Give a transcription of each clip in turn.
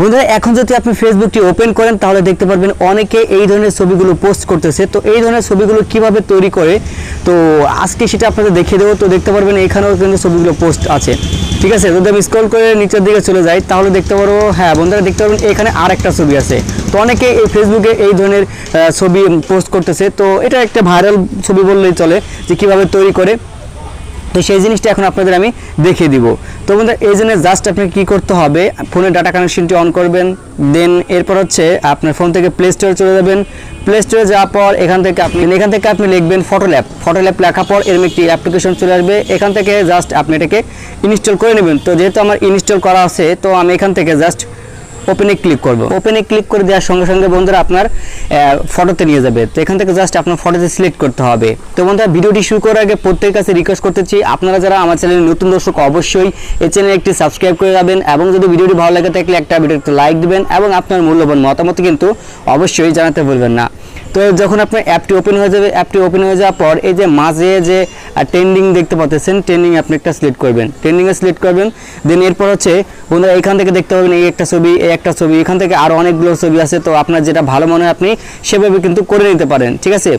বন্ধুরা এখন যদি আপনি ফেসবুকটি ওপেন করেন তাহলে দেখতে পারবেন অনেকে এই ধরনের ছবিগুলো পোস্ট করতেছে। তো এই ধরনের ছবিগুলো কিভাবে তৈরি করে তো আজকে সেটা আপনাদের দেখিয়ে দেবো। তো দেখতে পারবেন এখানেও কিন্তু ছবিগুলো পোস্ট আছে, ঠিক আছে। যদি আমি স্ক্রল করে নিচের দিকে চলে যাই তাহলে দেখতে পারবো, হ্যাঁ বন্ধুরা দেখতে পারবেন এখানে আরেকটা ছবি আছে। তো অনেকে এই ফেসবুকে এই ধরনের ছবি পোস্ট করতেছে। তো এটা একটা ভাইরাল ছবি বললেই চলে যে কিভাবে তৈরি করে। তো সেই জিনিসটা এখন আপনাদের আমি দেখিয়ে দিব। তো বন্ধুরা এই জন্য জাস্ট আপনাকে কী করতে হবে, ফোনের ডাটা কানেকশনটি অন করবেন, দেন এরপর হচ্ছে আপনার ফোন থেকে প্লে স্টোরে চলে যাবেন। প্লে স্টোরে যাওয়ার পর এখান থেকে আপনি লিখবেন ফটোল্যাব লেখার পর এরকম একটি অ্যাপ্লিকেশন চলে আসবে। এখান থেকে জাস্ট আপনি এটাকে ইনস্টল করে নেবেন। তো যেহেতু আমার ইনস্টল করা আছে তো আমি এখান থেকে জাস্ট ওপেনে ক্লিক করব। ওপেনে ক্লিক করে দেওয়ার সঙ্গে সঙ্গে বন্ধুরা আপনার ফটোতে নিয়ে যাবে। তো এখান থেকে জাস্ট আপনার ফটোতে সিলেক্ট করতে হবে। তো বন্ধুরা ভিডিওটি শুরু করার আগে প্রত্যেকের কাছে রিকোয়েস্ট করতেছি, আপনারা যারা আমার চ্যানেলে নতুন দর্শক অবশ্যই এই চ্যানেলে একটি সাবস্ক্রাইব করে যাবেন এবং যদি ভিডিওটি ভালো লাগে থাকলে একটা ভিডিওতে লাইক দিবেন এবং আপনার মূল্যবান মতামত কিন্তু অবশ্যই জানাতে ভুলবেন না। তো যখন আপনার অ্যাপটি ওপেন হয়ে যাবে, অ্যাপটি ওপেন হয়ে যাওয়ার পর এই যে মাঝে যে ট্রেন্ডিং দেখতে পাচ্ছেন, ট্রেন্ডিং আপনি একটা সিলেক্ট করবেন, ট্রেন্ডিংয়ে সিলেক্ট করবেন। দেন এরপর হচ্ছে বন্ধুরা এখান থেকে দেখতে পাবেন এই একটা ছবি, এই একটা ছবি, এখান থেকে আরও অনেকগুলো ছবি আছে। তো আপনার যেটা ভালো মনে হয় আপনি সেভাবে কিন্তু করে নিতে পারেন, ঠিক আছে।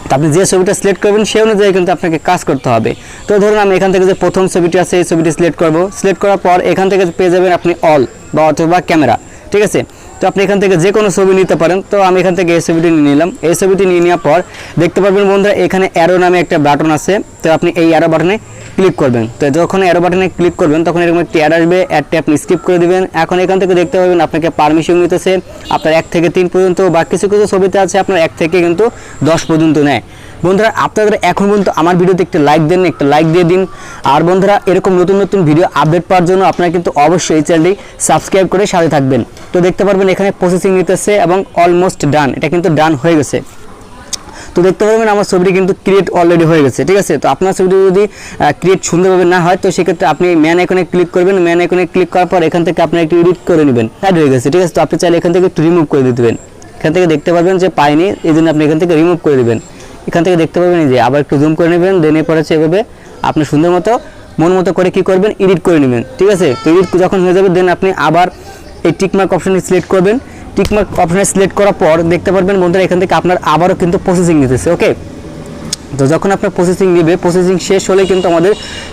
তো আপনি যে ছবিটা সিলেক্ট করবেন সেই অনুযায়ী কিন্তু আপনাকে কাজ করতে হবে। তো ধরুন আমি এখান থেকে যে প্রথম ছবিটি আছে এই ছবিটি সিলেক্ট করব। সিলেক্ট করার পর এখান থেকে পেয়ে যাবেন আপনি অল বা অথবা ক্যামেরা, ঠিক আছে। তো আপনি এখান থেকে যে কোনো ছবি নিতে পারেন। তো আমি এখান থেকে এই ছবিটি নিয়ে নিলাম। এই ছবিটি নিয়ে নেওয়ার পর দেখতে পারবেন বন্ধুরা এখানে অ্যারো নামে একটা বাটন আছে। তো আপনি এই অ্যারো বাটনে ক্লিক করবেন। তো যখন অ্যারো বাটনে ক্লিক করবেন তখন এরকম একটি অ্যাড আসবে, অ্যাডটি আপনি স্কিপ করে দিবেন। এখন এখান থেকে দেখতে পাবেন আপনাকে পারমিশন নিতেছে আপনার 1 থেকে 3 পর্যন্ত, বা কিছু কিছু ছবিতে আছে আপনার 1 থেকে কিন্তু 10 পর্যন্ত নেয়। বন্ধুরা আপনাদের এখন পর্যন্ত আমার ভিডিওতে একটা লাইক দেন, একটা লাইক দিয়ে দিন। আর বন্ধুরা এরকম নতুন নতুন ভিডিও আপডেট পাওয়ার জন্য আপনারা কিন্তু অবশ্যই এই চ্যানেলটি সাবস্ক্রাইব করে সাথে থাকবেন। তো দেখতে পারবেন এখানে প্রসেসিং নিতেছে এবং অলমোস্ট ডান, এটা কিন্তু ডান হয়ে গেছে। তো দেখতে পারবেন আমার ছবিটি কিন্তু ক্রিয়েট অলরেডি হয়ে গেছে, ঠিক আছে। তো আপনার ছবিটি যদি ক্রিয়েট সুন্দরভাবে না হয় তো সেক্ষেত্রে আপনি ম্যান আইকনে ক্লিক করবেন। ম্যান আইকনে ক্লিক করার পর এখান থেকে আপনি একটু এডিট করে নেবেন, অ্যাড হয়ে গেছে, ঠিক আছে। তো আপনি চাইলে এখান থেকে একটু রিমুভ করে দিতে পারেন। এখান থেকে দেখতে পারবেন যে পাইনি, এই জন্য আপনি এখান থেকে রিমুভ করে দেবেন। এখান থেকে দেখতে পাবেন যে আবার একটু জুম করে নেবেন। দেন এরপর হচ্ছে এভাবে আপনি সুন্দর মতো মন মতো করে কী করবেন, এডিট করে নেবেন, ঠিক আছে। তো এডিট যখন হয়ে যাবে দেন আপনি আবার এই টিকমার্ক অপশানে সিলেক্ট করবেন। টিকমার্ক অপশানে সিলেক্ট করার পর দেখতে পারবেন বন্ধুরা এখান থেকে আপনার আবারও কিন্তু প্রসেসিং নিতেছে, ওকে। তো যখন আপনার প্রসেসিং নেবে, প্রসেসিং শেষ হলে কিন্তু আমাদের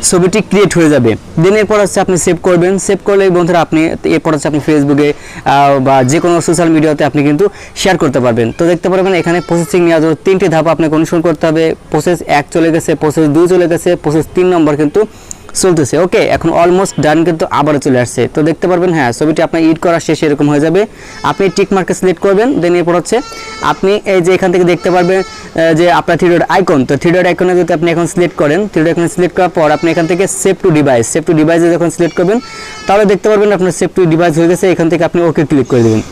ছবিটি ক্রিয়েট হয়ে যাবে। দেন এরপর হচ্ছে আপনি সেভ করবেন। সেভ করলেই বন্ধুরা আপনি এরপর হচ্ছে আপনি ফেসবুকে বা যে কোনো সোশ্যাল মিডিয়াতে আপনি কিন্তু শেয়ার করতে পারবেন। তো দেখতে পারবেন এখানে প্রসেসিং নেওয়ার জন্য 3টি ধাপ আপনাকে অনুসরণ করতে হবে। প্রসেস 1 চলে গেছে, প্রসেস 2 চলে গেছে, প্রসেস 3 নম্বর কিন্তু চলতেছে, ওকে। এখন অলমোস্ট ডান কিন্তু আবারও চলে আসছে। তো দেখতে পারবেন হ্যাঁ ছবিটি আপনার এডিট করা শেষ এরকম হয়ে যাবে। আপনি টিক মার্কে সিলেক্ট করবেন। দেন এরপর হচ্ছে আপনি এই যে এখান থেকে দেখতে পারবেন যে আপনার থ্রি ডট আইকন, তো থ্রি ডট আইকনে যদি আপনি এখন সিলেক্ট করেন, থ্রি ডট আইকনে সিলেক্ট করার পর আপনি এখান থেকে সেভ টু ডিভাইসে যখন সিলেক্ট করবেন তাহলে দেখতে পারবেন আপনার সেভ টু ডিভাইস হয়ে গেছে। এখান থেকে আপনি ওকে ক্লিক করে দেবেন।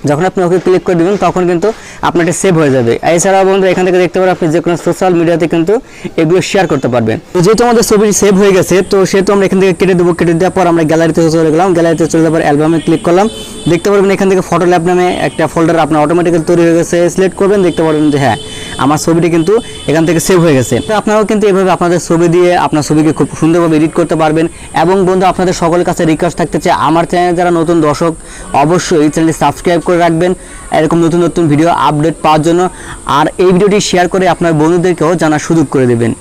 যখন আপনি ওকে ক্লিক করে দেবেন তখন কিন্তু আপনার এটা সেভ হয়ে যাবে। এছাড়াও বন্ধু এখান থেকে দেখতে পারেন আপনি যে কোনো সোশ্যাল মিডিয়াতে কিন্তু এগুলো শেয়ার করতে পারবেন। তো যেহেতু আমাদের ছবিটি সেভ হয়ে গেছে তো সেহেতু আমরা এখান থেকে কেটে দেবো। কেটে দেওয়ার পর আমরা গ্যালারিতে চলে গেলাম। গ্যালারিতে চলে যাওয়ার পর অ্যালবামে ক্লিক করলাম। দেখতে পারবেন এখান থেকে ফটো ল্যাব নামে একটা ফোল্ডার আপনার অটোমেটিক্যালি তৈরি হয়ে গেছে। সিলেক্ট করবেন, দেখতে পারবেন যে হ্যাঁ আমার ছবিটি কিন্তু এখান থেকে সেভ হয়ে গেছে। তো আপনারাও কিন্তু এভাবে আপনাদের ছবি দিয়ে আপনার ছবিকে খুব সুন্দরভাবে এডিট করতে পারবেন। এবং বন্ধু আপনাদের সকলের কাছে রিকোয়েস্ট থাকতে চাই, আমার চ্যানেলে যারা নতুন দর্শক অবশ্যই এই চ্যানেলটি সাবস্ক্রাইব করে রাখবেন এরকম নতুন নতুন ভিডিও আপডেট পাওয়ার জন্য। আর এই ভিডিওটি শেয়ার করে আপনার বন্ধুদেরকেও জানার সুযোগ করে দেবেন।